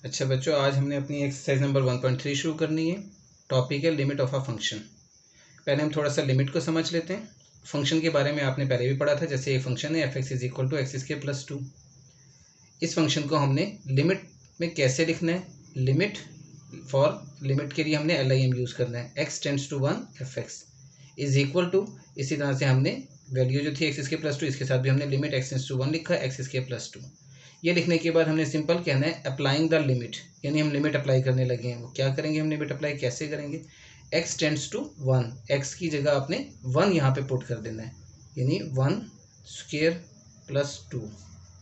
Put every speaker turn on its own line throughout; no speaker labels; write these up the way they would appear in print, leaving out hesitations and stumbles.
अच्छा बच्चों, आज हमने अपनी एक्सरसाइज नंबर 1.3 शुरू करनी है। टॉपिक है लिमिट ऑफ अ फंक्शन। पहले हम थोड़ा सा लिमिट को समझ लेते हैं। फंक्शन के बारे में आपने पहले भी पढ़ा था। जैसे एक फंक्शन है f(x = x²+2). इस फंक्शन को हमने लिमिट में कैसे लिखना है, लिमिट के लिए हमने LIM यूज़ करना है। x टेंड्स टू 1 f(x) = इसी तरह से हमने वैल्यू जो थी x²+2, इसके साथ भी हमने लिमिट x टेंड्स टू 1 लिखा है, x²+2। ये लिखने के बाद हमने सिंपल कहना है अप्लाइंग द लिमिट, यानी हम लिमिट अप्लाई करने लगे हैं। वो क्या करेंगे, हम लिमिट अप्लाई कैसे करेंगे। x टेंड्स टू 1, x की जगह आपने 1 यहाँ पे पुट कर देना है, यानी 1² + 2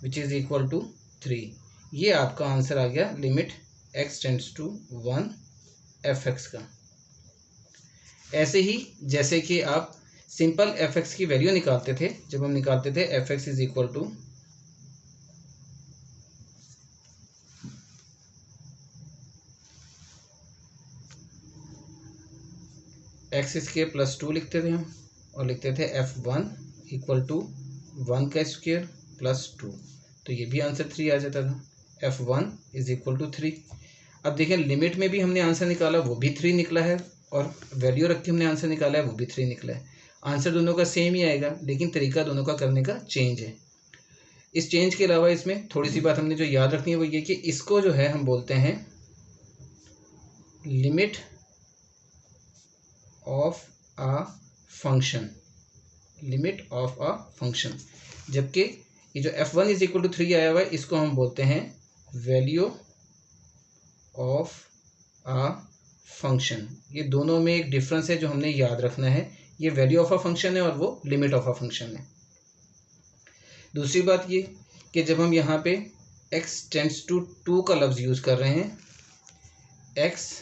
विच इज़ इक्वल टू 3। ये आपका आंसर आ गया limit x tends to 1 f(x) का। ऐसे ही जैसे कि आप सिंपल f(x) की वैल्यू निकालते थे, जब हम निकालते थे f(x) = x² + 2 लिखते थे हम, और लिखते थे f(1) = 1² + 2। तो ये भी आंसर 3 आ जाता था। f(1) = 3। अब देखें, लिमिट में भी हमने आंसर निकाला, वो भी 3 निकला है, और वैल्यू रख के हमने आंसर निकाला है, वो भी 3 निकला है। आंसर दोनों का सेम ही आएगा, लेकिन तरीका दोनों का करने का चेंज है। इस चेंज के अलावा इसमें थोड़ी सी बात हमने जो याद रखनी है वो ये कि इसको जो है हम बोलते हैं limit of a function, limit of a function. जबकि ये जो f(1) = 3 आया हुआ है, इसको हम बोलते हैं वैल्यू ऑफ अ फंक्शन। ये दोनों में एक डिफरेंस है जो हमने याद रखना है। ये वैल्यू ऑफ अ फंक्शन है और वो लिमिट ऑफ अ फंक्शन है। दूसरी बात ये कि जब हम यहाँ पे x टेंड्स टू 2 का लफ्ज़ यूज़ कर रहे हैं, x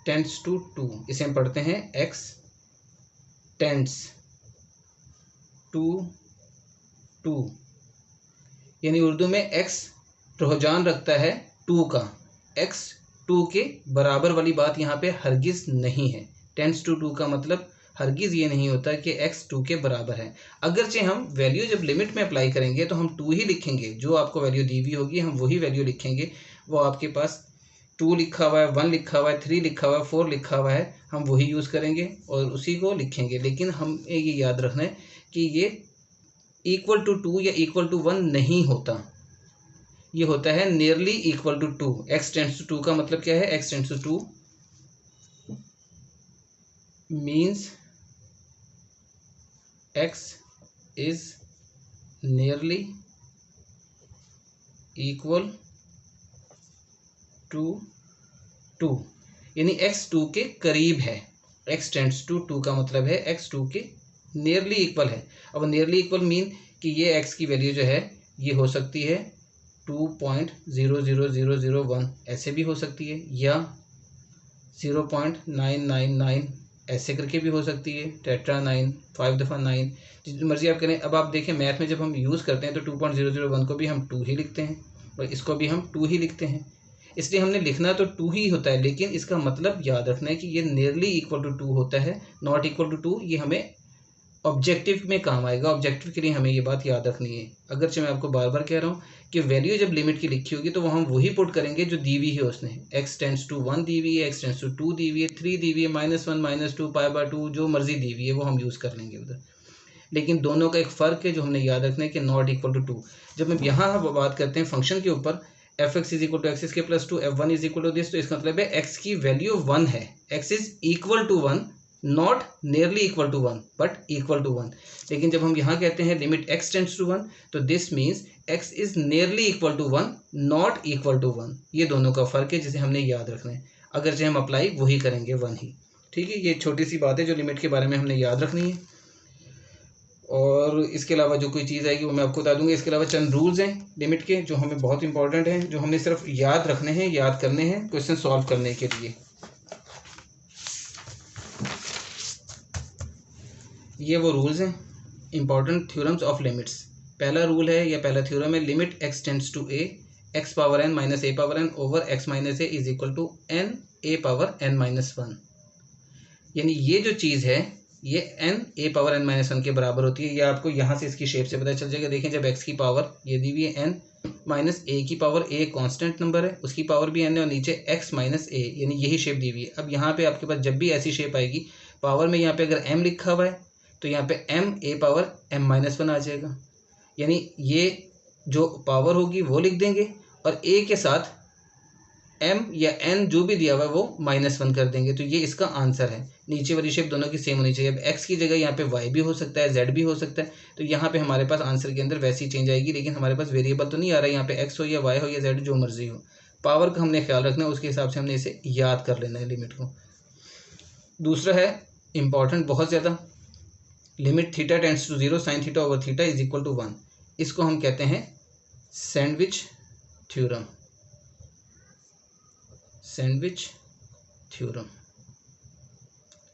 टेंड्स टू 2, इसे हम पढ़ते हैं x टेंड्स टू 2, यानी उर्दू में x रुझान रखता है 2 का। x 2 के बराबर वाली बात यहाँ पे हरगिज़ नहीं है। टेंड्स टू 2 का मतलब हरगिज़ ये नहीं होता कि x 2 के बराबर है। अगरचे हम वैल्यू जब लिमिट में अप्लाई करेंगे तो हम 2 ही लिखेंगे, जो आपको वैल्यू दी हुई होगी हम वही वैल्यू लिखेंगे। वो आपके पास 2 लिखा हुआ है, 1 लिखा हुआ है, 3 लिखा हुआ है, 4 लिखा हुआ है, हम वही यूज़ करेंगे और उसी को लिखेंगे। लेकिन हमें ये याद रखना है कि ये इक्वल टू 2 या इक्वल टू 1 नहीं होता, ये होता है nearly equal to 2। x tends to 2 का मतलब क्या है, x tends to 2 means x is nearly equal to 2, यानी x 2 के करीब है। x टेंड्स टू 2 का मतलब है x 2 के नियरली इक्वल है। अब नियरली इक्वल मीन कि ये x की वैल्यू जो है ये हो सकती है 2.00001, ऐसे भी हो सकती है, या 0.999 ऐसे करके भी हो सकती है, टेट्रा 9, 5 दफ़ा 9, जितनी मर्जी आप करें। अब आप देखें मैथ में जब हम यूज़ करते हैं तो 2.001 को भी हम 2 ही लिखते हैं और इसको भी हम 2 ही लिखते हैं। इसलिए हमने लिखना तो 2 ही होता है, लेकिन इसका मतलब याद रखना है कि ये नियरली इक्वल टू 2 होता है, नॉट इक्वल टू 2। ये हमें ऑब्जेक्टिव में काम आएगा, ऑब्जेक्टिव के लिए हमें ये बात याद रखनी है। अगरचे मैं आपको बार बार कह रहा हूँ कि वैल्यू जब लिमिट की लिखी होगी तो वो हम वही पुट करेंगे जो दी हुई है उसने। x टेंड्स टू 1 दी हुई है, x टेंड्स टू 2 दी हुई है, 3 दी हुई है, -1 -2 π/2 जो मर्जी दी हुई है वो हम यूज़ कर लेंगे उधर। लेकिन दोनों का एक फ़र्क है जो हमने याद रखना है कि नॉट इक्वल टू 2। जब हम यहाँ बात करते हैं फंक्शन के ऊपर, f(x) = x²+2, f(1) = this, तो इसका मतलब है x की वैल्यू 1 है, x is equal to 1, not nearly equal to 1 but equal to 1। लेकिन जब हम यहाँ कहते हैं लिमिट x टेंड्स टू 1, तो this means x is nearly equal to 1, not equal to 1। ये दोनों का फ़र्क है जिसे हमने याद रखना है। अगर जो हम अप्लाई वही करेंगे 1 ही, ठीक है। ये छोटी सी बात है जो लिमिट के बारे में हमने याद रखनी है। और इसके अलावा जो कोई चीज़ आएगी वो मैं आपको बता दूंगा। इसके अलावा चंद रूल्स हैं लिमिट के जो हमें बहुत इंपॉर्टेंट हैं, जो हमने सिर्फ याद रखने हैं, याद करने हैं क्वेश्चन सॉल्व करने के लिए। ये वो रूल्स हैं, इंपॉर्टेंट थ्योरम्स ऑफ लिमिट्स। पहला रूल है या पहला थ्योरम है, limit x tends to a x⁻n - a⁻n over x - a = n a⁻n - 1। यानी ये जो चीज़ है ये n a power n minus 1 के बराबर होती है। ये आपको यहाँ से इसकी शेप से पता चल जाएगा। देखें जब x की पावर ये दी हुई है n माइनस a की पावर, a कांस्टेंट नंबर है, उसकी पावर भी n है, और नीचे x माइनस a, यानी यही शेप दी हुई है। अब यहाँ पे आपके पास जब भी ऐसी शेप आएगी, पावर में यहाँ पे अगर m लिखा हुआ है तो यहाँ पे m a power m minus 1 आ जाएगा, यानी ये जो पावर होगी वो लिख देंगे और a के साथ m या n जो भी दिया हुआ है वो -1 कर देंगे। तो ये इसका आंसर है। नीचे वाली शेप दोनों की सेम होनी चाहिए। अब x की जगह यहाँ पे y भी हो सकता है, z भी हो सकता है, तो यहाँ पे हमारे पास आंसर के अंदर वैसी चेंज आएगी, लेकिन हमारे पास वेरिएबल तो नहीं आ रहा है यहाँ पे, x हो या y हो या z, जो मर्जी हो। पावर का हमने ख्याल रखना है, उसके हिसाब से हमने इसे याद कर लेना है लिमिट को। दूसरा है इंपॉर्टेंट बहुत ज़्यादा, limit theta tends to 0 sine theta over theta is equal to 1। इसको हम कहते हैं सैंडविच थ्योरम। सैंडविच थ्योरम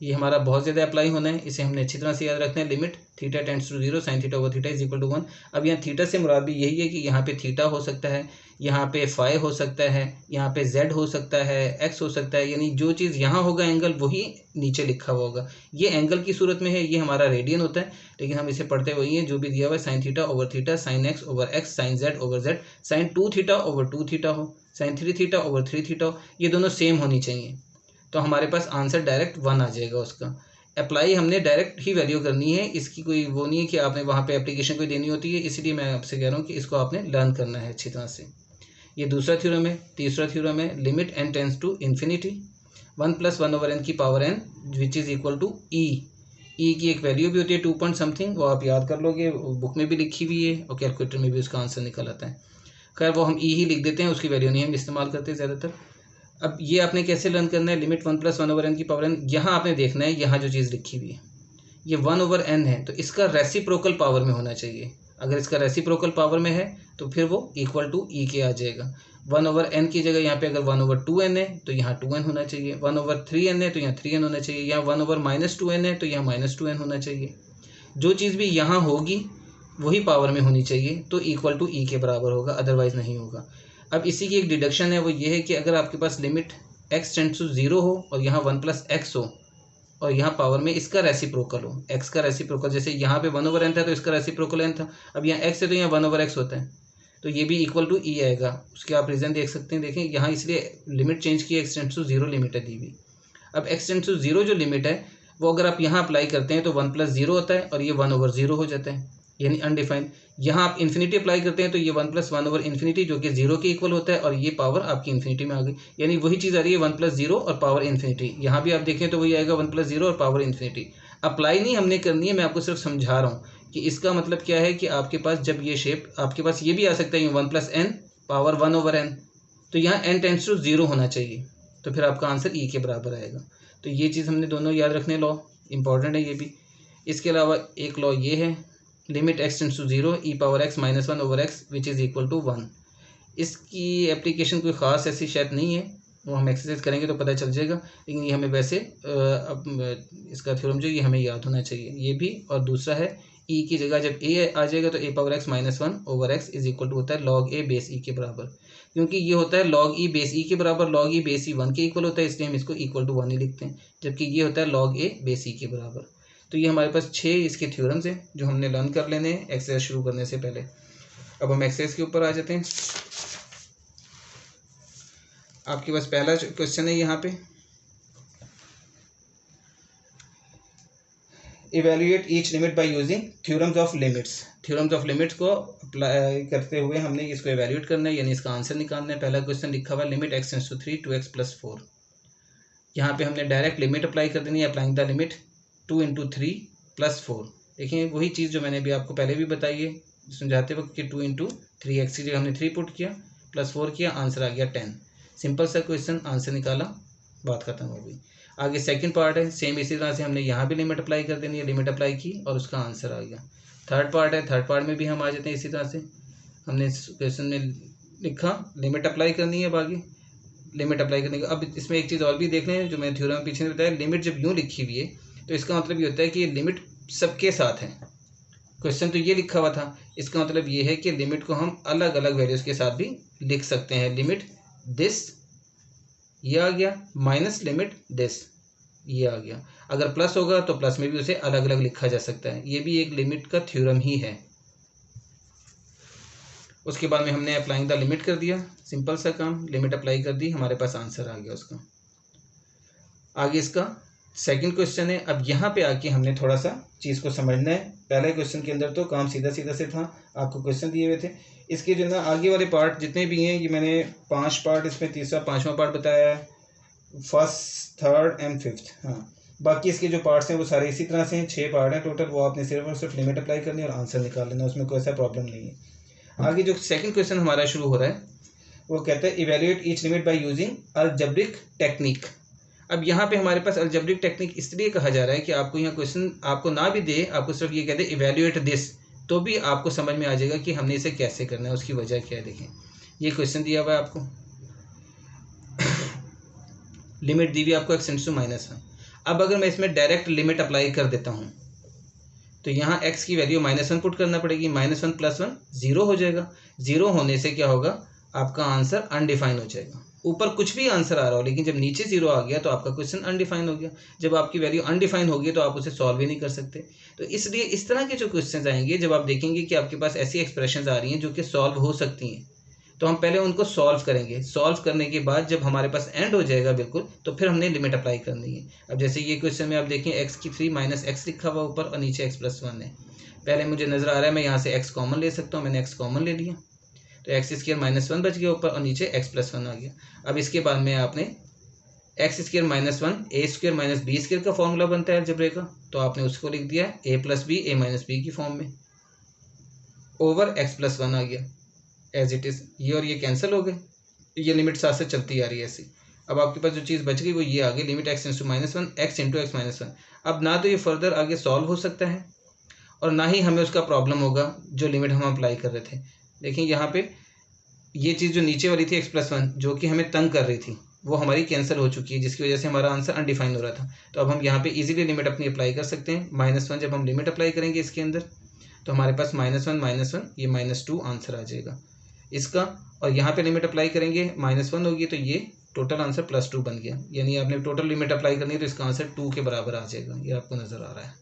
ये हमारा बहुत ज़्यादा अप्लाई होना है, इसे हमने अच्छी तरह से याद रखना है। Limit theta tends to 0 sine theta over theta is equal to 1। अब यहाँ थीटा से मुराद भी यही है कि यहाँ पे थीटा हो सकता है, यहाँ पे फाई हो सकता है, यहाँ पे जेड हो सकता है, एक्स हो सकता है, यानी जो चीज़ यहाँ होगा एंगल वही नीचे लिखा हुआ होगा। ये एंगल की सूरत में है, ये हमारा रेडियन होता है, लेकिन हम इसे पढ़ते वही हैं जो भी दिया हुआ है। Sine theta over theta, sine x over x, sine z over z, sine 2 theta over 2 theta हो, साइन 3 थीटा ओवर 3 थीटा हो, ये दोनों सेम होनी चाहिए। तो हमारे पास आंसर डायरेक्ट 1 आ जाएगा। उसका अप्लाई हमने डायरेक्ट ही वैल्यू करनी है, इसकी कोई वो नहीं है कि आपने वहाँ पे एप्लीकेशन कोई देनी होती है, इसलिए मैं आपसे कह रहा हूँ कि इसको आपने लर्न करना है अच्छी तरह से। ये दूसरा थ्योरम है। तीसरा थ्योरम है limit n tends to infinity 1 + 1 over n की power n which is equal to e। E की एक वैल्यू भी होती है 2 पॉइंट समथिंग, वो आप याद कर लोगे, बुक में भी लिखी हुई है और कैलकुलेटर में भी उसका आंसर निकल आता है। खैर वो हम ई ही लिख देते हैं, उसकी वैल्यू नहीं हम इस्तेमाल करते ज़्यादातर। अब ये आपने कैसे लर्न करना है, लिमिट 1 + 1 ओवर n की पावर n, यहाँ आपने देखना है, यहाँ जो चीज़ लिखी हुई है ये 1 ओवर n है, तो इसका रेसिप्रोकल पावर में होना चाहिए। अगर इसका रेसिप्रोकल पावर में है तो फिर वो इक्वल टू ई के आ जाएगा। 1 ओवर n की जगह यहाँ पे अगर 1 ओवर 2n है तो यहाँ 2n होना चाहिए, 1 ओवर 3n है तो यहाँ 3n होना चाहिए, यहाँ 1 ओवर -2n है तो यहाँ -2n होना चाहिए। जो चीज़ भी यहाँ होगी वही पावर में होनी चाहिए, तो इक्वल टू ई के बराबर होगा, अदरवाइज नहीं होगा। अब इसी की एक डिडक्शन है, वो ये है कि अगर आपके पास लिमिट x टेंड्स टू 0 हो और यहाँ 1 + x हो और यहाँ पावर में इसका रेसिप्रोकल हो, x का रेसिप्रोकल, जैसे यहाँ पे 1 ओवर n था तो इसका रेसिप्रोकल n था, अब यहाँ x है तो यहाँ 1 ओवर x होता है, तो ये भी इक्वल टू ई आएगा। उसके आप रीज़न देख सकते हैं, देखें यहाँ इसलिए लिमिट चेंज की, x टेंड्स टू 0 लिमिट है दी हुई। अब x टेंड्स टू 0 जो लिमिट है वो अगर आप यहाँ अप्लाई करते हैं तो 1 + 0 होता है और ये 1 ओवर 0 हो जाता है, यानी अनडिफाइंड। यहाँ आप इन्फिनिटी अप्लाई करते हैं तो ये 1 + 1 ओवर इन्फिनिटी जो कि 0 के इक्वल होता है, और ये पावर आपकी इन्फिनिटी में आ गई, यानी वही चीज़ आ रही है 1 + 0 और पावर इन्फिनिटी। यहाँ भी आप देखें तो वही आएगा 1 + 0 और पावर इन्फिनिटी। अप्लाई नहीं हमने करनी है, मैं आपको सिर्फ समझा रहा हूँ कि इसका मतलब क्या है कि आपके पास जब ये शेप, आपके पास ये भी आ सकता है 1 + n पावर 1 ओवर n, तो यहाँ n टेंड्स टू 0 होना चाहिए, तो फिर आपका आंसर ई के बराबर आएगा। तो ये चीज़ हमने दोनों याद रखने, लॉ इंपॉर्टेंट है ये भी। इसके अलावा एक लॉ ये है, limit x tends to 0 e power x -1 over x which is equal to 1। इसकी एप्लीकेशन कोई ख़ास ऐसी शायद नहीं है, वो हम एक्सरसाइज करेंगे तो पता चल जाएगा, लेकिन ये हमें वैसे इसका थ्योरम जो ये हमें याद होना चाहिए, ये भी। और दूसरा है e की जगह जब a आ जाएगा तो a power x -1 over x is equal to होता है log a बेस e के बराबर, क्योंकि ये होता है log e बेस e के बराबर, log e बेस e 1 के इक्वल होता है, इसलिए हम इसको इक्वल टू 1 ही लिखते हैं, जबकि ये होता है log a बेस e के बराबर। तो ये हमारे पास 6 इसके थ्योरम्स हैं जो हमने लर्न कर लेने हैं एक्सरसाइज शुरू करने से पहले। अब हम एक्सरसाइज के ऊपर आ जाते हैं। आपके पास पहला क्वेश्चन है यहाँ पे, evaluate each limit by using theorems of limits. Theorems of limits को अप्लाई करते हुए हमने इसको इवेल्युएट करना है, यानी इसका आंसर निकालना है। पहला क्वेश्चन लिखा हुआ है limit x tends to 3 2x + 4। यहाँ पे हमने डायरेक्ट लिमिट अप्लाई कर देनी है, अप्लाइंग द लिमिट 2 × 3 + 4। देखिए वही चीज़ जो मैंने भी आपको पहले भी बताई है समझाते वक्त कि 2 × 3x की जगह हमने 3 पुट किया, +4 किया, आंसर आ गया 10। सिंपल सा क्वेश्चन, आंसर निकाला, बात खत्म हो गई। आगे सेकंड पार्ट है, सेम इसी तरह से हमने यहाँ भी लिमिट अप्लाई कर देनी है, लिमिट अप्लाई की और उसका आंसर आ गया। थर्ड पार्ट है, थर्ड पार्ट में भी हम आ जाते हैं इसी तरह से, हमने क्वेश्चन में लिखा लिमिट अप्लाई करनी है, बाकी लिमिट अप्लाई करने का। अब इसमें एक चीज़ और भी देख लें जो मैंने थ्योरम पीछे में बताया, लिमिट जब यूँ लिखी हुई है तो इसका मतलब ये होता है कि लिमिट सबके साथ है। क्वेश्चन तो ये लिखा हुआ था, इसका मतलब ये है कि लिमिट को हम अलग अलग वैल्यूज़ के साथ भी लिख सकते हैं। लिमिट दिस ये आ गया, माइनस लिमिट दिस ये आ गया। अगर प्लस होगा तो प्लस में भी उसे अलग अलग लिखा जा सकता है। ये भी एक लिमिट का थ्योरम ही है। उसके बाद में हमने अप्लाइंग द लिमिट कर दिया, सिंपल सा काम, लिमिट अप्लाई कर दी, हमारे पास आंसर आ गया उसका। आगे इसका सेकंड क्वेश्चन है। अब यहाँ पे आके हमने थोड़ा सा चीज़ को समझना है। पहले क्वेश्चन के अंदर तो काम सीधा सीधा से था, आपको क्वेश्चन दिए हुए थे। इसके जो ना आगे वाले पार्ट जितने भी हैं, ये मैंने 5 पार्ट, इसमें तीसरा 5वां पार्ट बताया है, फर्स्ट, थर्ड एंड फिफ्थ। हाँ, बाकी इसके जो पार्ट्स हैं वो सारे इसी तरह से हैं, 6 पार्ट हैं टोटल। वो आपने सिर्फ और सिर्फ लिमिट अप्लाई करनी है और आंसर निकाल लेना, उसमें कोई ऐसा प्रॉब्लम नहीं है। आगे जो सेकंड क्वेश्चन हमारा शुरू हो रहा है वो कहता है evaluate each limit by using algebraic technique. अब यहाँ पे हमारे पास अलजेब्रिक टेक्निक इसलिए कहा जा रहा है कि आपको यहाँ क्वेश्चन आपको ना भी दे, आपको सिर्फ ये कहते हैं इवेल्युएट दिस, तो भी आपको समझ में आ जाएगा कि हमने इसे कैसे करना है, उसकी वजह क्या है। देखें, ये क्वेश्चन दिया हुआ है आपको, लिमिट दी हुई आपको x टेंड्स टू -1। अब अगर मैं इसमें डायरेक्ट लिमिट अप्लाई कर देता हूँ तो यहाँ x की वैल्यू -1 पुट करना पड़ेगी। -1 + 1 0 हो जाएगा। 0 होने से क्या होगा, आपका आंसर अनडिफाइन हो जाएगा। ऊपर कुछ भी आंसर आ रहा हो, लेकिन जब नीचे 0 आ गया तो आपका क्वेश्चन अनडिफाइन हो गया। जब आपकी वैल्यू अनडिफाइन होगी तो आप उसे सॉल्व ही नहीं कर सकते। तो इसलिए इस तरह के जो क्वेश्चन आएंगे, जब आप देखेंगे कि आपके पास ऐसी एक्सप्रेशन आ रही हैं जो कि सॉल्व हो सकती हैं, तो हम पहले उनको सॉल्व करेंगे। सॉल्व करने के बाद जब हमारे पास एंड हो जाएगा बिल्कुल, तो फिर हमने लिमिट अप्लाई करनी है। अब जैसे ये क्वेश्चन में आप देखें, x³ - x लिखा हुआ ऊपर और नीचे x + 1 है। पहले मुझे नज़र आ रहा है मैं यहाँ से x कॉमन ले सकता हूँ, मैंने x कॉमन ले लिया तो x² - 1 बच गया ऊपर और नीचे x + 1 आ गया। अब इसके बाद में आपने x² - 1 a² - b² का फॉर्मूला बनता है अलजेब्रे का, तो आपने उसको लिख दिया a + b a - b की फॉर्म में, ओवर x + 1 आ गया एज इट इज़। ये और ये कैंसिल हो गए, ये लिमिट साथ से चलती आ रही है ऐसी। अब आपके पास जो चीज़ बच गई वो ये आ गई, limit x tends to -1 x × x - 1। अब ना तो ये फर्दर आगे सॉल्व हो सकता है और ना ही हमें उसका प्रॉब्लम होगा जो लिमिट हम अप्लाई कर रहे थे। देखिए यहाँ पे ये चीज़ जो नीचे वाली थी x + 1 जो कि हमें तंग कर रही थी, वो हमारी कैंसिल हो चुकी है, जिसकी वजह से हमारा आंसर अनडिफाइन हो रहा था। तो अब हम यहाँ पे इजीली लिमिट अपनी अप्लाई कर सकते हैं। -1 जब हम लिमिट अप्लाई करेंगे इसके अंदर, तो हमारे पास -1 ये -2 आंसर आ जाएगा इसका। और यहाँ पे लिमिट अप्लाई करेंगे, -1 होगी तो ये टोटल आंसर +2 बन गया। यानी आपने टोटल लिमिट अप्लाई करनी है तो इसका आंसर 2 के बराबर आ जाएगा। ये आपको नज़र आ रहा है,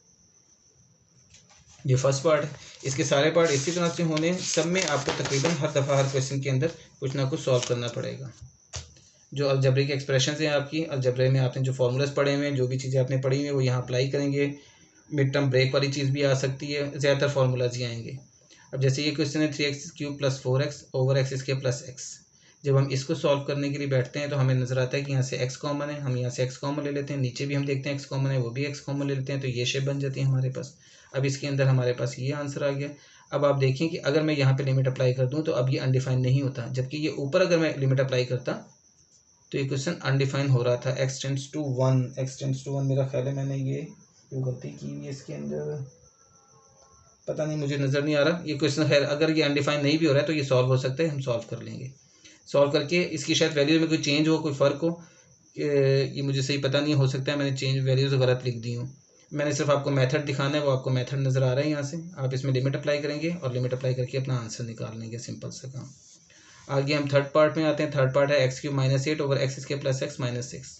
ये फर्स्ट पार्ट है। इसके सारे पार्ट इसी तरह से होने हैं। सब में आपको तकरीबन हर दफ़ा हर क्वेश्चन के अंदर कुछ ना कुछ सॉल्व करना पड़ेगा। जो अलजेब्रिक एक्सप्रेशंस हैं आपकी, अलजेब्रे में आपने जो फार्मूलाज पढ़े हुए हैं, जो भी चीज़ें आपने पढ़ी हुई हैं वो यहाँ अप्लाई करेंगे। मिड टर्म ब्रेक वाली चीज़ भी आ सकती है, ज़्यादातर फार्मूलाज ही आएंगे। अब जैसे ये क्वेश्चन है 3x³ + 4x over x² + x। जब हम इसको सॉल्व करने के लिए बैठते हैं तो हमें नज़र आता है कि यहाँ से x कॉमन है, हम यहाँ से x कॉमन ले लेते हैं, नीचे भी हम देखते हैं x कॉमन है, वो भी x कॉमन ले लेते हैं, तो ये शेप बन जाती है हमारे पास। अब इसके अंदर हमारे पास ये आंसर आ गया। अब आप देखें कि अगर मैं यहाँ पे लिमिट अप्लाई कर दूँ तो अब ये अनडिफाइन नहीं होता, जबकि ये ऊपर अगर मैं लिमिट अप्लाई करता तो ये क्वेश्चन अनडिफाइन हो रहा था। x टेंड्स टू 1 मेरा ख्याल है मैंने ये जो गलती की हुई है इसके अंदर, पता नहीं, मुझे नज़र नहीं आ रहा ये क्वेश्चन। खैर अगर ये अनडिफाइन नहीं भी हो रहा है तो ये सॉल्व हो सकता है, हम सॉल्व कर लेंगे। सॉल्व करके इसकी शायद वैल्यू में कोई चेंज हो, कोई फ़र्क हो, ये मुझे सही पता नहीं, हो सकता है मैंने चेंज वैल्यूज़ गलत लिख दी हूँ। मैंने सिर्फ आपको मेथड दिखाना है, वो आपको मेथड नज़र आ रहा है यहाँ से। आप इसमें लिमिट अप्लाई करेंगे और लिमिट अप्लाई करके अपना आंसर निकाल लेंगे, सिंपल सा काम। आगे हम थर्ड पार्ट में आते हैं। थर्ड पार्ट है x³ - 8 ओवर x² + x - 6।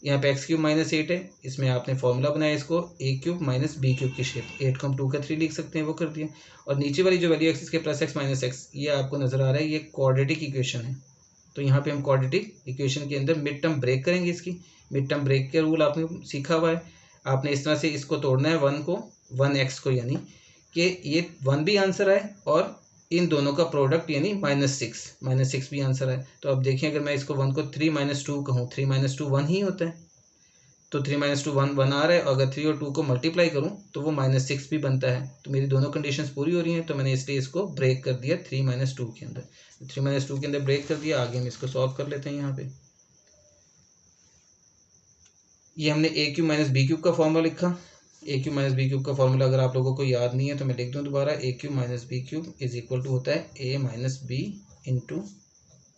यहाँ पे x³ - 8 है, इसमें आपने फॉर्मूला बनाया इसको a³ - b³ की शेप। 8 को हम 2 का 3 लिख सकते हैं, वो कर दिया। और नीचे वाली जो वैल्यू x² + x - 6 ये आपको नज़र आ रहा है, ये क्वाड्रेटिक इक्वेशन है। तो यहाँ पे हम क्वाड्रेटिक इक्वेशन के अंदर मिड टर्म ब्रेक करेंगे। इसकी मिड टर्म ब्रेक के रूल आपने सीखा हुआ है। आपने इस तरह से इसको तोड़ना है 1 को 1x को, यानी कि ये 1 भी आंसर आए और इन दोनों का प्रोडक्ट यानी -6 भी आंसर है। तो अब देखिए अगर मैं इसको 1 को 3 - 2 कहूँ, 3 - 2 1 ही होता है, तो 3 - 2 1 आ रहा है। और अगर 3 और 2 को मल्टीप्लाई करूँ तो वो -6 भी बनता है। तो मेरी दोनों कंडीशंस पूरी हो रही हैं, तो मैंने इसलिए इसको ब्रेक कर दिया 3 - 2 के अंदर। 3 - 2 के अंदर ब्रेक कर दिया। आगे हम इसको सॉल्व कर लेते हैं। यहाँ पे ये हमने a³ - b³ का फॉर्मूला लिखा। a³ - b³ का फॉर्मूला अगर आप लोगों को याद नहीं है तो मैं लिख दूँ दोबारा। a³ - b³ is equal to होता है a - b into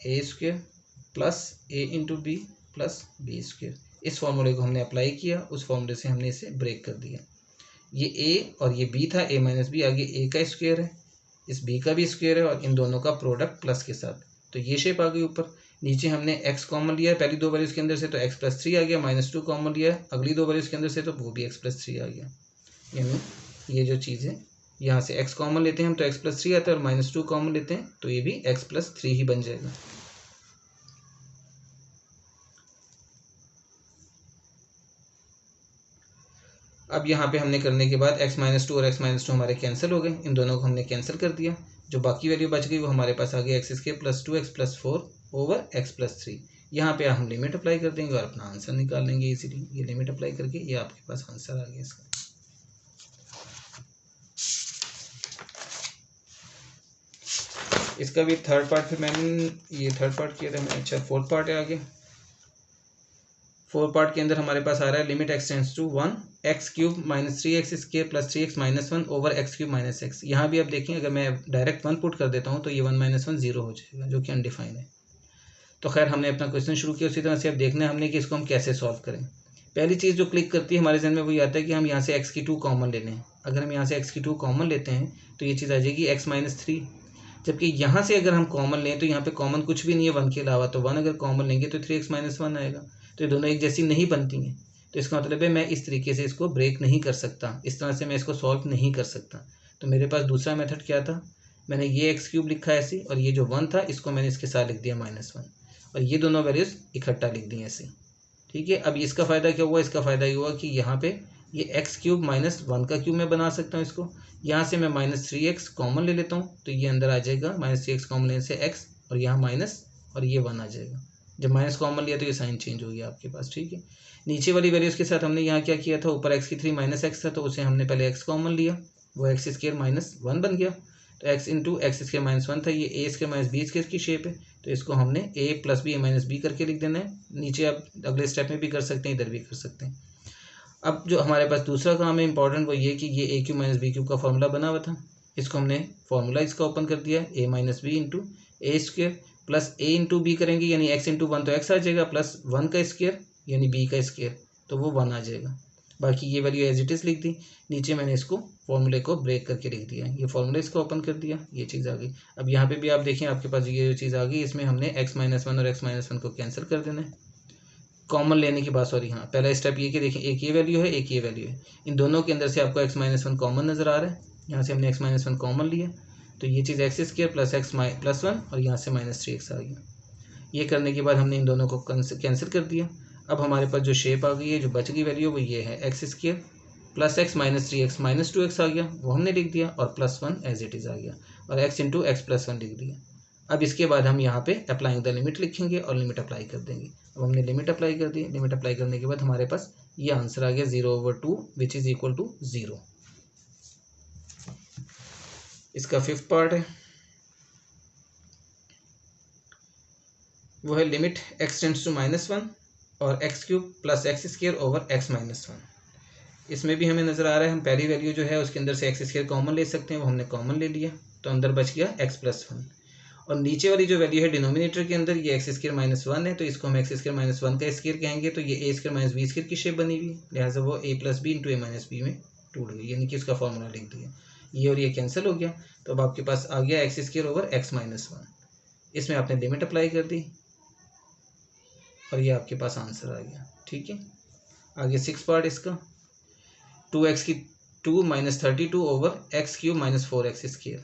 a² plus a into b plus b²। इस फॉर्मूले को हमने अप्लाई किया, उस फॉर्मूले से हमने इसे ब्रेक कर दिया। ये a और ये b था, a - b, आगे a का स्क्वायर है, इस b का भी स्क्वायर है और इन दोनों का प्रोडक्ट प्लस के साथ, तो ये शेप आ गई ऊपर। नीचे हमने x कॉमन लिया है पहली दो वैल्यूज़ के अंदर से, तो x+3 आ गया, -2 कॉमन लिया है अगली दो वैल्यूज़ के अंदर से, तो वो भी x+3 आ गया। यानी ये जो चीज़ है यहाँ से x कॉमन लेते हैं हम तो x+3 आता है, और -2 कॉमन लेते हैं तो ये भी x+3 ही बन जाएगा। अब यहाँ पे हमने करने के बाद x-2 और x-2 हमारे कैंसिल हो गए, इन दोनों को हमने कैंसिल कर दिया। जो बाकी वैल्यू बच गई वो हमारे पास आ गई x² + 2x+4 ओवर x+3। यहाँ पे हम लिमिट अप्लाई कर देंगे और अपना आंसर निकाल लेंगे इजीली। ये लिमिट अप्लाई करके ये आपके पास आंसर आ गया इसका। इसका भी थर्ड पार्ट फिर मैंने ये थर्ड पार्ट किया था मैंने। अच्छा, फोर्थ पार्ट है आगे। फोर्थ पार्ट के अंदर हमारे पास आ रहा है limit x tends to 1 x³ - 3x² + 3x - 1 over x³ - x। यहाँ भी आप देखें अगर मैं डायरेक्ट 1 पुट कर देता हूँ तो ये 1 - 1 0 हो जाएगा, जो कि अनडिफाइंड है। तो खैर हमने अपना क्वेश्चन शुरू किया, उसी तरह से अब देखना है हमने कि इसको हम कैसे सॉल्व करें। पहली चीज़ जो क्लिक करती है हमारे जहन में वही आता है कि हम यहाँ से x² कॉमन ले लें। अगर हम यहाँ से x² कॉमन लेते हैं तो ये चीज़ आ जाएगी x - 3, जबकि यहाँ से अगर हम कॉमन लें तो यहाँ पे कॉमन कुछ भी नहीं है 1 के अलावा, तो 1 अगर कॉमन लेंगे तो 3x - 1 आएगा। तो ये दोनों एक जैसी नहीं बनती हैं, तो इसका मतलब है मैं इस तरीके से इसको ब्रेक नहीं कर सकता, इस तरह से मैं इसको सॉल्व नहीं कर सकता। तो मेरे पास दूसरा मेथड क्या था, मैंने ये x³ लिखा है ऐसे, और ये जो 1 था इसको मैंने इसके साथ लिख दिया -1, और ये दोनों वैल्यूज़ इकट्ठा लिख दी ऐसे। ठीक है, अब इसका फ़ायदा क्या हुआ, इसका फ़ायदा ये हुआ कि यहाँ पे ये x³ - 1 का क्यूब मैं बना सकता हूँ इसको। यहाँ से मैं -3x कॉमन ले लेता हूँ तो ये अंदर आ जाएगा, -3x कॉमन लेने से x, और यहाँ माइनस और ये 1 आ जाएगा। जब माइनस कॉमन लिया तो ये साइन चेंज हो गया आपके पास। ठीक है, नीचे वाली वैल्यूज़ के साथ हमने यहाँ क्या किया था, ऊपर x³ - x था तो उसे हमने पहले x कॉमन लिया, वो x² - 1 बन गया। तो x इंटू x² - 1 था, ये a² - b² की शेप है, तो इसको हमने a + b a - b करके लिख देना है। नीचे आप अगले स्टेप में भी कर सकते हैं, इधर भी कर सकते हैं। अब जो हमारे पास दूसरा काम है इंपॉर्टेंट, वो ये कि ये a³ - b³ का फॉर्मूला बना हुआ था, इसको हमने फॉर्मूला इसका ओपन कर दिया, a - b into a² plus a into b करेंगे, यानी x इंटू 1 तो x आ जाएगा, प्लस 1 का स्क्वायर यानी b का स्क्वायर, तो वो 1 आ जाएगा। बाकी ये वैल्यू एज इट इज़ लिख दी, नीचे मैंने इसको फॉर्मूले को ब्रेक करके लिख दिया, ये फॉर्मूला इसका ओपन कर दिया, ये चीज़ आ गई। अब यहाँ पे भी आप देखें आपके पास ये जो चीज़ आ गई, इसमें हमने x - 1 और x - 1 को कैंसिल कर देना है कॉमन लेने की बात। सॉरी, हाँ, पहला स्टेप ये कि देखें एक ये वैल्यू है, एक ये वैल्यू है, इन दोनों के अंदर से आपको x - 1 कॉमन नज़र आ रहा है। यहाँ से हमने x - 1 कॉमन लिया तो ये चीज़ x² प्लस x + 1 और यहाँ से -3x आ गया। ये करने के बाद हमने इन दोनों को कैंसिल कर दिया। अब हमारे पास जो शेप आ गई है, जो बच गई वैल्यू, वो ये है x² plus x - 3x - 2x आ गया, वो हमने लिख दिया, और +1 एज इट इज़ आ गया, और x इंटू x + 1 लिख दिया। अब इसके बाद हम यहाँ पे अप्लाइंग द लिमिट लिखेंगे और लिमिट अप्लाई कर देंगे। अब हमने लिमिट अप्लाई कर दी, लिमिट अप्लाई करने के बाद हमारे पास ये आंसर आ गया 0/2 विच इज़ इक्वल टू 0। इसका फिफ्थ पार्ट है, वो है लिमिट x टेंड्स टू -1 और x³ + x² ओवर x - 1। इसमें भी हमें नज़र आ रहा है हम पहली वैल्यू जो है उसके अंदर से x² कॉमन ले सकते हैं, वो हमने कॉमन ले लिया, तो अंदर बच गया x + 1। और नीचे वाली जो वैल्यू है डिनोमिनेटर के अंदर, ये x² - 1 है, तो इसको हम x² - 1 का स्क्वायर कहेंगे, तो ये a² - b² की शेप बनी हुई, लिहाजा वो a + b into a - b में टूट गई, यानी कि उसका फॉर्मूला लिख दिया। ये और ये कैंसिल हो गया, तो अब आपके पास आ गया x² ओवर x - 1। इसमें आपने लिमिट अप्लाई कर दी और ये आपके पास आंसर आ गया। ठीक है, आगे 6 पार्ट इसका, 2 - 32 ओवर x³ - 4x²।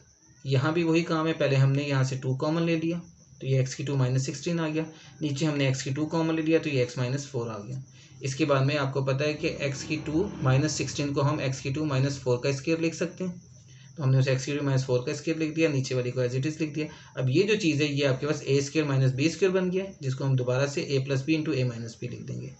यहाँ भी वही काम है, पहले हमने यहाँ से 2 कॉमन ले लिया तो ये x² - 16 आ गया, नीचे हमने x² कॉमन ले लिया तो ये x - 4 आ गया। इसके बाद में आपको पता है कि x² - 16 को हम x² - 4 का स्क्वायर लिख सकते हैं, तो हमने उसे x³ - 4 का स्क्वायर लिख दिया, नीचे वाली को एज इट इज़ लिख दिया। अब ये जो चीज़ है ये आपके पास a² - b² बन गया है, जिसको हम दोबारा से a + b into a - b लिख देंगे।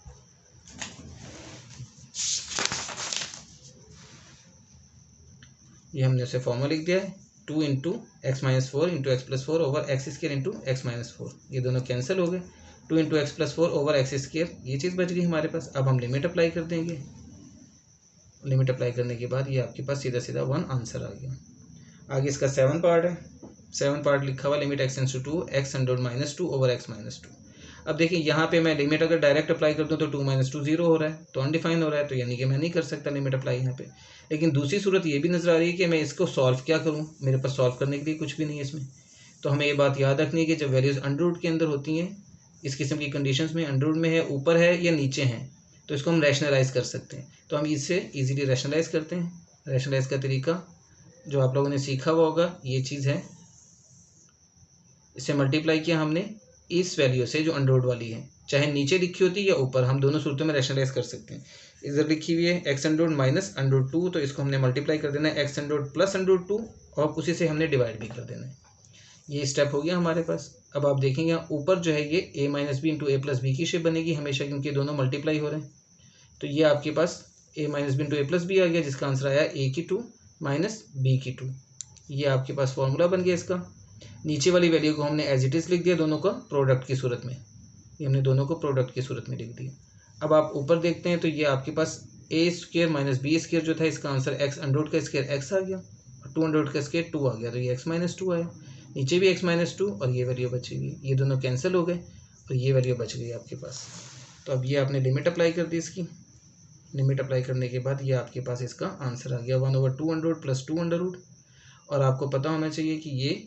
ये हमने उसे फॉर्मूला लिख दिया है, 2 into x - 4 into x + 4 over x² into x - 4, ये दोनों कैंसिल हो गए। 2 इंटू x + 4 ओवर x², ये चीज़ बच गई हमारे पास। अब हम लिमिट अप्लाई कर देंगे, लिमिट अप्लाई करने के बाद ये आपके पास सीधा सीधा 1 आंसर आ गया। आगे इसका 7 पार्ट है, 7 पार्ट लिखा हुआ limit x tends to 2 x _ -2 over x - 2। अब देखिए यहाँ पे मैं लिमिट अगर डायरेक्ट अप्लाई कर दूँ तो 2 - 2 0 हो रहा है, तो अनडिफाइन हो रहा है, तो यानी कि मैं नहीं कर सकता लिमिट अप्लाई यहाँ पे। लेकिन दूसरी सूरत ये भी नज़र आ रही है कि मैं इसको सॉल्व क्या करूँ, मेरे पास सॉल्व करने के लिए कुछ भी नहीं है इसमें। तो हमें ये बात याद रखनी है कि जब वैल्यूज़ अंडर रूट के अंदर होती हैं इस किस्म की कंडीशंस में अंडर रूट में है, ऊपर है या नीचे है, तो इसको हम रैशनलाइज कर सकते हैं। तो हम इससे इजीली रैशनलाइज करते हैं। रैशनलाइज का तरीका जो आप लोगों ने सीखा हुआ होगा ये चीज़ है, इसे मल्टीप्लाई किया हमने इस वैल्यू से जो अंडर रूट वाली है, चाहे नीचे लिखी होती या ऊपर, हम दोनों सूरतों में रैशनलाइज कर सकते हैं। इधर लिखी हुई है x under root minus under root 2, तो इसको हमने मल्टीप्लाई कर देना है x under root plus under root 2 और उसी से हमने डिवाइड भी कर देना है। ये स्टेप हो गया हमारे पास। अब आप देखेंगे ऊपर जो है ये ए माइनस बी इंटू ए प्लस बी की शेप बनेगी हमेशा, क्योंकि दोनों मल्टीप्लाई हो रहे हैं। तो ये आपके पास ए माइनस बी इंटू ए प्लस बी आ गया, जिसका आंसर आया ए की 2 माइनस बी की 2। ये आपके पास फॉर्मूला बन गया इसका। नीचे वाली वैल्यू को हमने एज इट इज़ लिख दिया, दोनों का प्रोडक्ट की सूरत में। ये हमने दोनों को प्रोडक्ट की सूरत में लिख दिया। अब आप ऊपर देखते हैं तो ये आपके पास ए स्क्वायर माइनस बी स्क्वायर जो था, इसका आंसर एक्स अंडर रूट का स्क्वायर एक्स आ गया और 2 अंडर रूट का स्क्वायर 2 आ गया, तो ये एक्स माइनस 2 आया। नीचे भी एक्स माइनस 2 और ये वैल्यू बचेगी, ये दोनों कैंसिल हो गए और ये वैल्यू बच गई आपके पास। तो अब ये आपने लिमिट अप्लाई कर दी इसकी। लिमिट अप्लाई करने के बाद ये आपके पास इसका आंसर आ गया 1/2 under root plus 2 under root. और आपको पता होना चाहिए कि ये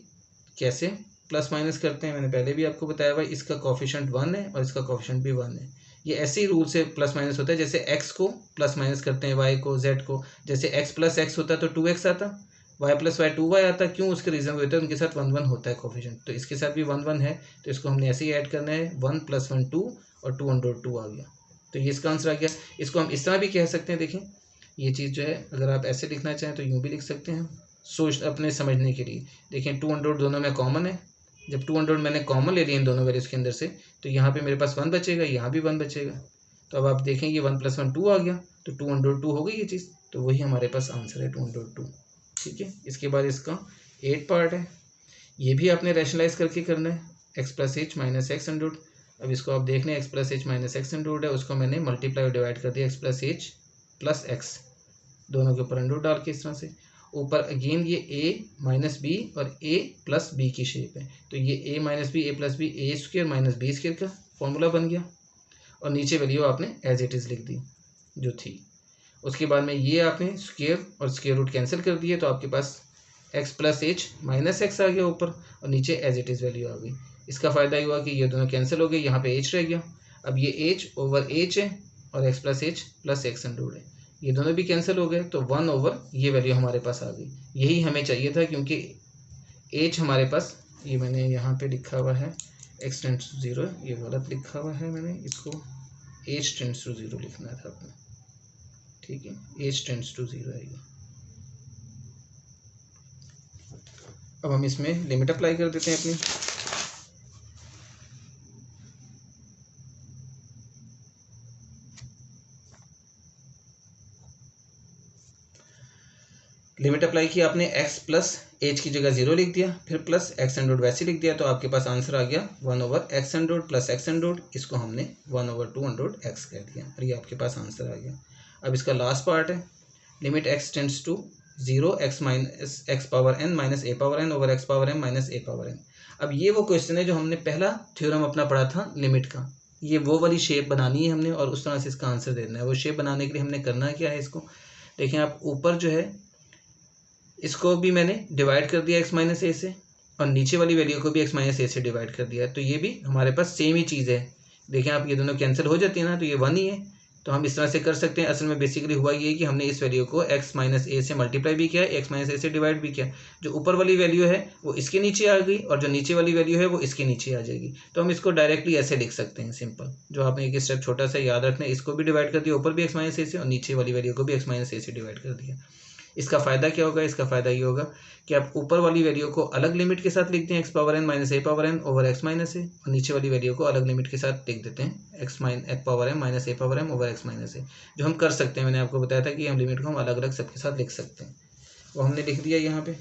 कैसे प्लस माइनस करते हैं, मैंने पहले भी आपको बताया हुआ। इसका कोफिशिएंट 1 है और इसका कोफिशिएंट भी 1 है। ये ऐसे ही रूल से प्लस माइनस होता है, जैसे x को प्लस माइनस करते हैं y को, z को। जैसे x प्लस x होता तो 2x आता, y प्लस y 2y आता। क्यों? उसके रीज़न होता है उनके साथ 1 1 होता है कोफिशिएंट, तो इसके साथ भी 1 1 है, तो इसको हमने ऐसे ही ऐड करना है। 1 + 1 2 और 2 अंडर 2 आ गया, तो ये इसका आंसर आ गया। इसको हम इस तरह भी कह सकते हैं, देखें ये चीज़ जो है, अगर आप ऐसे लिखना चाहें तो यूँ भी लिख सकते हैं, सोच अपने समझने के लिए। देखें 2 अंडर दोनों में कॉमन है, जब 2 अंडर मैंने कॉमन ले लिया इन दोनों वैल्यूज़ के अंदर से, तो यहाँ पे मेरे पास 1 बचेगा, यहाँ भी 1 बचेगा। तो अब आप देखेंगे 1 + 1 2 आ गया, तो 2 अंडर 2 हो गई ये चीज़, तो वही हमारे पास आंसर है 2 अंडर 2। ठीक है, इसके बाद इसका 8 पार्ट है, ये भी आपने रैशनलाइज करके करना है। X plus h minus x under root. अब इसको आप देख लें, x plus h minus x under root है, उसको मैंने मल्टीप्लाई और डिवाइड कर दिया x plus h plus x, दोनों के ऊपर अंडर रूट डाल के इस तरह से। ऊपर अगेन ये a माइनस बी और a प्लस बी की शेप है, तो ये a minus b a plus b a square minus b square का फॉर्मूला बन गया। और नीचे वैल्यू आपने एज इट इज़ लिख दी जो थी। उसके बाद में ये आपने स्क्वायर और स्क्वायर रूट कैंसिल कर दिए, तो आपके पास x plus h minus x आ गया ऊपर, और नीचे एज इट इज़ वैल्यू आ गई। इसका फ़ायदा ये हुआ कि ये दोनों कैंसिल हो गए, यहाँ पे एच रह गया। अब ये एच ओवर एच है और x plus h plus x under root है, ये दोनों भी कैंसिल हो गए, तो 1 ओवर ये वैल्यू हमारे पास आ गई। यही हमें चाहिए था, क्योंकि एच हमारे पास, ये मैंने यहाँ पे लिखा हुआ है एक्स टेंड्स टू 0, ये गलत लिखा हुआ है मैंने, इसको एच टेंड्स टू 0 लिखना था अपना। ठीक है, एच टेंड्स टू 0 है ये। अब हम इसमें लिमिट अप्लाई कर देते हैं अपनी। लिमिट अप्लाई की आपने, x प्लस एच की जगह 0 लिख दिया, फिर प्लस एक्स अंडर रूट वैसे लिख दिया, तो आपके पास आंसर आ गया 1 over x under root plus x under root. इसको हमने 1 ओवर 2 अंडर रूट एक्स कह दिया और ये आपके पास आंसर आ गया। अब इसका लास्ट पार्ट है, limit x tends to 0 x minus x power n minus a power n over x power m minus a power n। अब ये वो क्वेश्चन है जो हमने पहला थ्योरम अपना पढ़ा था लिमिट का, ये वो वाली शेप बनानी है हमने और उस तरह से इसका आंसर देना है। वो शेप बनाने के लिए हमने करना क्या है, इसको देखें आप, ऊपर जो है इसको भी मैंने डिवाइड कर दिया x माइनस ए से, और नीचे वाली वैल्यू को भी x माइनस ए से डिवाइड कर दिया, तो ये भी हमारे पास सेम ही चीज़ है। देखें आप, ये दोनों कैंसिल हो जाती है ना, तो ये 1 ही है, तो हम इस तरह से कर सकते हैं। असल में बेसिकली हुआ ये कि हमने इस वैल्यू को x माइनस ए से मल्टीप्लाई भी किया, x माइनस ए से डिवाइड भी किया। जो ऊपर वाली वैल्यू है वो इसके नीचे आ गई और जो नीचे वाली वैल्यू है वो इसके नीचे आ जाएगी, तो हम इसको डायरेक्टली ऐसे लिख सकते हैं, सिंपल। जो आपने एक स्टेप छोटा सा याद रखना है, इसको भी डिवाइड कर दिया ऊपर भी x माइनस ए से और नीचे वाली वैल्यू को भी x माइनस ए से डिवाइड कर दिया। इसका फ़ायदा क्या होगा, इसका फ़ायदा ये होगा कि आप ऊपर वाली वैल्यू को अलग लिमिट के साथ लिखते हैं x power n minus a power n over x minus a, और नीचे वाली वैल्यू को अलग लिमिट के साथ लिख देते हैं x power m minus a power m over x minus a, जो हम कर सकते हैं। मैंने आपको बताया था कि हम लिमिट को हम अलग अलग सबके साथ लिख सकते हैं, वो हमने लिख दिया यहाँ पे।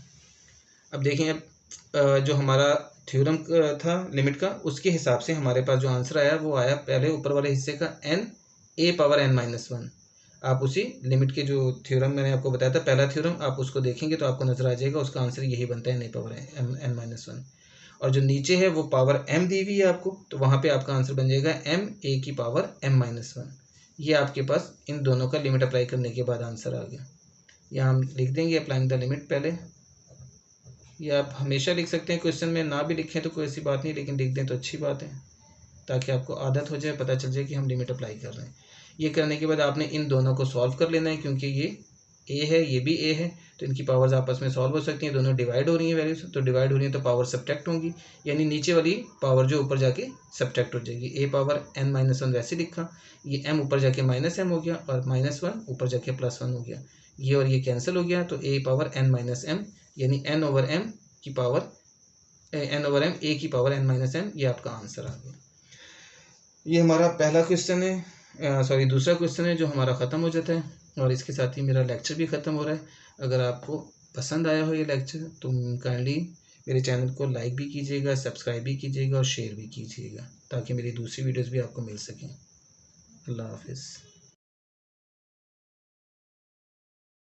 अब देखें, अब जो हमारा थ्योरम था लिमिट का, उसके हिसाब से हमारे पास जो आंसर आया वो आया पहले ऊपर वाले हिस्से का n a power n minus 1। आप उसी लिमिट के जो थ्योरम मैंने आपको बताया था पहला थ्योरम, आप उसको देखेंगे तो आपको नजर आ जाएगा, उसका आंसर यही बनता है n पावर n माइनस 1। और जो नीचे है वो पावर m दी हुई है आपको, तो वहाँ पे आपका आंसर बन जाएगा m a की पावर m माइनस 1। ये आपके पास इन दोनों का लिमिट अप्लाई करने के बाद आंसर आ गया। यहाँ हम लिख देंगे अप्लाइंग द लिमिट पहले, ये आप हमेशा लिख सकते हैं क्वेश्चन में, ना भी लिखें तो कोई ऐसी बात नहीं, लेकिन लिख दें तो अच्छी बात है। ताकि आपको आदत हो जाए, पता चल जाए कि हम लिमिट अप्लाई कर रहे हैं। ये करने के बाद आपने इन दोनों को सॉल्व कर लेना है, क्योंकि ये ए है, ये भी ए है, तो इनकी पावर्स आपस में सॉल्व हो सकती हैं। दोनों डिवाइड हो रही हैं वैल्यूज, तो डिवाइड हो रही हैं तो पावर सब्ट्रैक्ट होंगी, यानी नीचे वाली पावर जो ऊपर जाके सब्ट्रैक्ट हो जाएगी। ए पावर n-1 वैसे लिखा, ये m ऊपर जाके -m हो गया और -1 ऊपर जाके +1 हो गया, ये और ये कैंसिल हो गया, तो a पावर n-m यानी n/m की पावर n/m a की पावर n-m, ये आपका आंसर आ गया। ये हमारा पहला क्वेश्चन है, दूसरा क्वेश्चन है जो हमारा ख़त्म हो जाता है, और इसके साथ ही मेरा लेक्चर भी ख़त्म हो रहा है। अगर आपको पसंद आया हो ये लेक्चर तो काइंडली मेरे चैनल को लाइक भी कीजिएगा, सब्सक्राइब भी कीजिएगा और शेयर भी कीजिएगा, ताकि मेरी दूसरी वीडियोस भी आपको मिल सकें। अल्लाह हाफिज़।